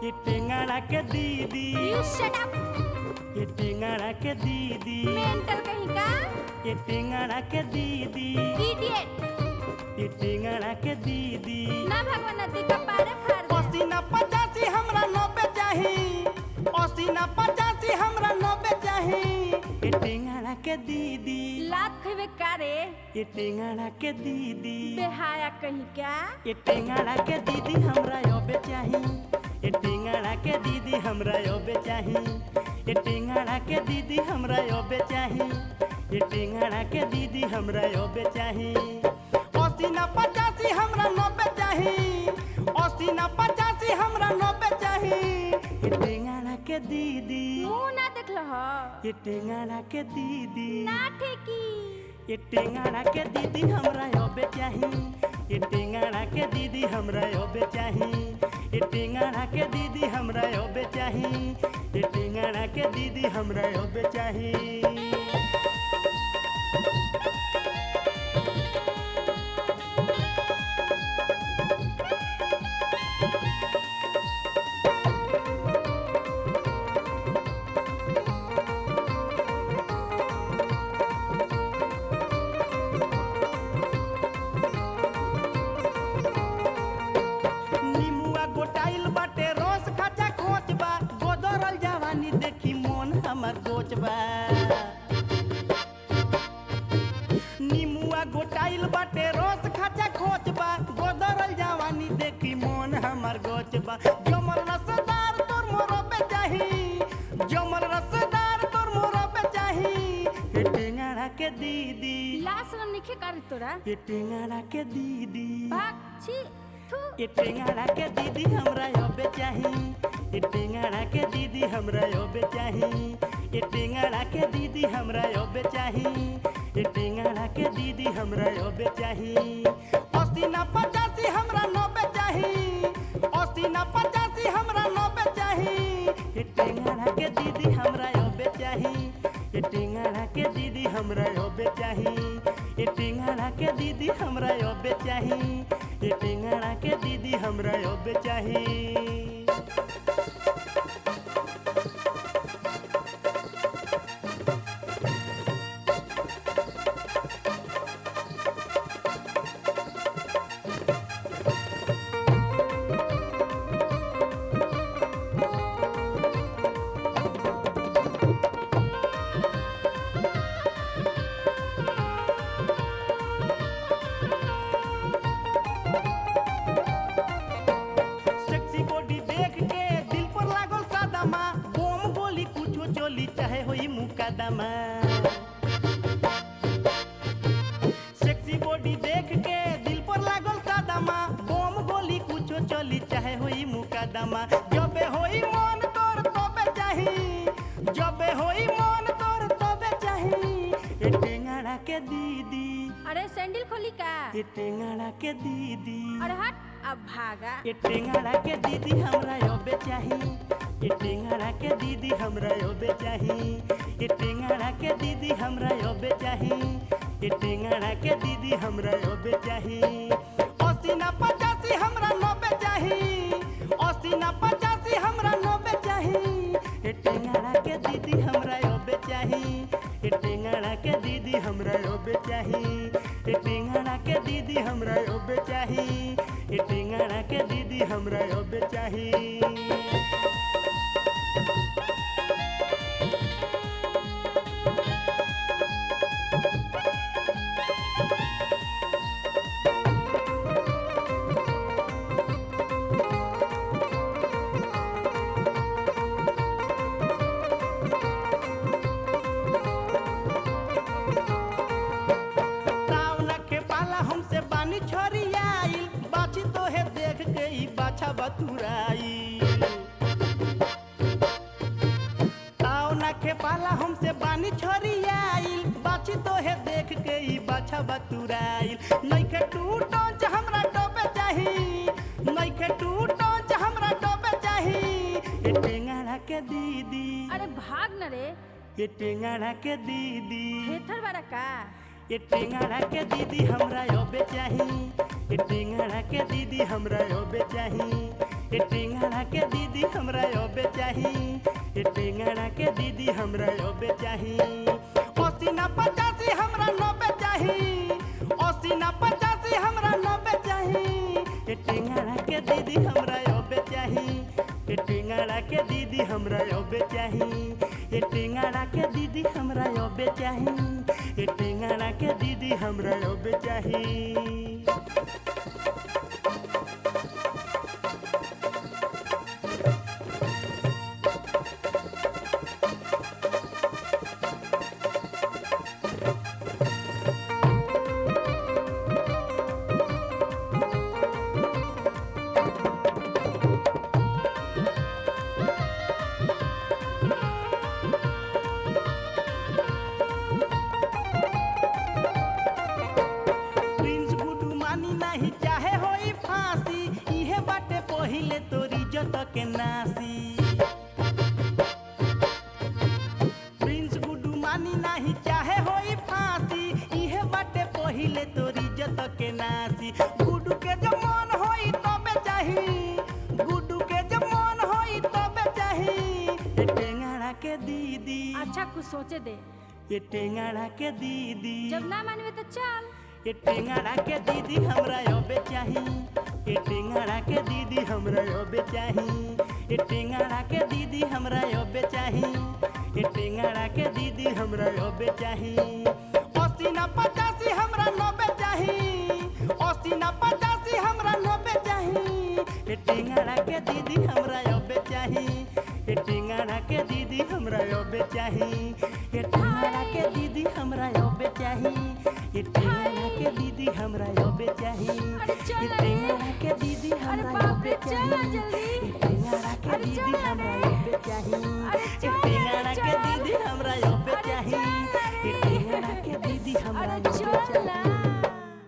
ये टेंगड़ा के दीदी, You shut up. ये टेंगड़ा के दीदी, मेंटल कहीं का? ये टेंगड़ा के दीदी, Idiot. ये टेंगड़ा के दीदी। ना भगवान नदी का पारे फाड़ दे। 80 ना 85 हमरा 90 चाही, 80 ना 85 हमरा 90 चाही। ये टेंगड़ा के दीदी, लात खइबे का रे? ये टेंगड़ा के दीदी, बेहाया कहीं क्या? ये टेंगड़ा के दीदी हमरा योबे चाही। ये टेंगड़ा के दीदी हमरा योबे चाही। ये टेंगड़ा के दीदी हमरा योबे चाही। ये टेंगड़ा के दीदी हमरा योबे चाही। 80 ना 85 हमरा 90 चाही, 80 ना 85 हमरा 90 चाही। ये टेंगड़ा के दीदी, मुंह ना देखल ह? ये टेंगड़ा के दीदी, ना ठेकी। ये टेंगड़ा के दीदी हमरा योबे चाही। ये टेंगड़ा के दीदी हमरा योबे चाही। ये टेंगड़ा के दीदी हमरा योबे चाही। ये टेंगड़ा के दीदी हमरा योबे चाही। निमुआ गोटाइल बाटे रोस खाचा खोच बा, गोदरल जवानी देखी मोन हमर गोच बा। निमुआ गोटाइल बाटे रोस खाचा खोच बा, गोदरल जवानी देखी मोन हमर गोच बा। जमल रसदार तोर मोरो पे चाही, जमल रसदार तोर मोरो पे चाही। ये टेंगड़ा के दीदी, लाश में निखे कर तोरा। ये टेंगड़ा के दीदी, भाग छी। थू। ये टेंगड़ा के दीदी हमरा योबे चाही। ये टेंगड़ा के दीदी हमरा योबे चाही। ये टेंगड़ा के दीदी हमरा योबे चाही। ये टेंगड़ा के दीदी हमरा योबे चाही। 80 ना 85 हमरा 90 चाही, 80 ना 85 हमरा 90 चाही। ये टेंगड़ा के दीदी हमरा योबे चाही। ये टेंगड़ा के दीदी हमरा योबे चाही। ये टेंगड़ा के दीदी हमरा योबे चाही। ये टेंगड़ा के दीदी हमरा योबे चाही। सेक्सी बॉडी देख के दिल पर लागल सादामा, बम गोली कुछो चली चाहे होई मुकदमा। सेक्सी बॉडी देख के दिल पर लागल सादामा, बम गोली कुछो चली चाहे होई मुकदमा। जबे होई मन तोर तबे चाही, जबे होई मन तोर तबे चाही। ये टेंगड़ा के दीदी, अरे सैंडल खोली का? ये टेंगड़ा के दीदी, अरे हट अब भागा। ये टेंगड़ा के दीदी हमरा योबे चाही। ये टेंगड़ा के दीदी हमरा योबे चाही। ये टेंगड़ा के दीदी हमरा योबे चाही। ये टेंगड़ा के दीदी हमरा योबे चाही। 80 ना 85 हमरा 90 चाही, 80 ना 85 हमरा 90 चाही। ये टेंगड़ा के दीदी हमरा योबे चाही। ये टेंगड़ा के दीदी हमरा योबे चाही। ये टेंगड़ा के दीदी हमरा योबे चाही। ये टेंगड़ा के दीदी हमरा योबे चाही। तावना के पाला हमसे बानी छोरियाइल, बाछी तोहे देख के ई बाछा बतुराई। से बानी छोरियाइल बाछी तोहे देख के ई बाछा बतुराइल नइखे टूटो ज हमरा टोपे चाही नइखे टूटो ज हमरा टोपे चाही ए टेंगड़ा के दीदी अरे भाग न रे ए टेंगड़ा के दीदी थेथर बारा का ए टेंगड़ा के दीदी हमरा ओबे चाही ए टेंगड़ा के दीदी हमरा ओबे चाही ए टेंगड़ा के दीदी हमरा ओबे चाही ए टेंगड़ा के दीदी हमरा ओबे चाही 80 ना 85 हमरा 90 चाही 80 ना 85 हमरा 90 चाही ए टेंगड़ा के दीदी हमरा ओबे चाही ए टेंगड़ा के दीदी हमरा ओबे चाही ए टेंगड़ा के दीदी हमरा ओबे चाही ए टेंगड़ा के दीदी हमरा ओबे चाही प्रिंस गुडू मानी नहीं चाहे होई फांसी इहे बाटे पहिले तोरी जत के नासी प्रिंस गुडू मानी नहीं चाहे होई फांसी इहे बाटे पहिले तोरी जत के नासी गुडू के जब मन होई तबे चाही गुडू के जब मन होई तबे चाही ए टेंगड़ा के दीदी अच्छा कुछ सोचे दे ए टेंगड़ा के दीदी जब ना मानवे तो चल ए टेंगड़ा के दीदी हमरा ओबे चाही ए टेंगड़ा के दीदी हमरा ओबे चाही ए टेंगड़ा के दीदी हमरा ओबे चाही ए टेंगड़ा के दीदी हमरा ओबे चाही 80 ना 85 हमरा 90 चाही 80 ना 85 हमरा 90 चाही ए टेंगड़ा के दीदी हमरा ओबे चाही ए टेंगड़ा के दीदी हमरा ओबे चाही ए टेंगड़ा के दीदी हमरा ओबे चाही ए टेंगड़ा के दीदी हमरा ओबे चाही अरे चल ए टेंगड़ा के दीदी अरे हमरा बाप ओबे रे चल चाही जल्दी ए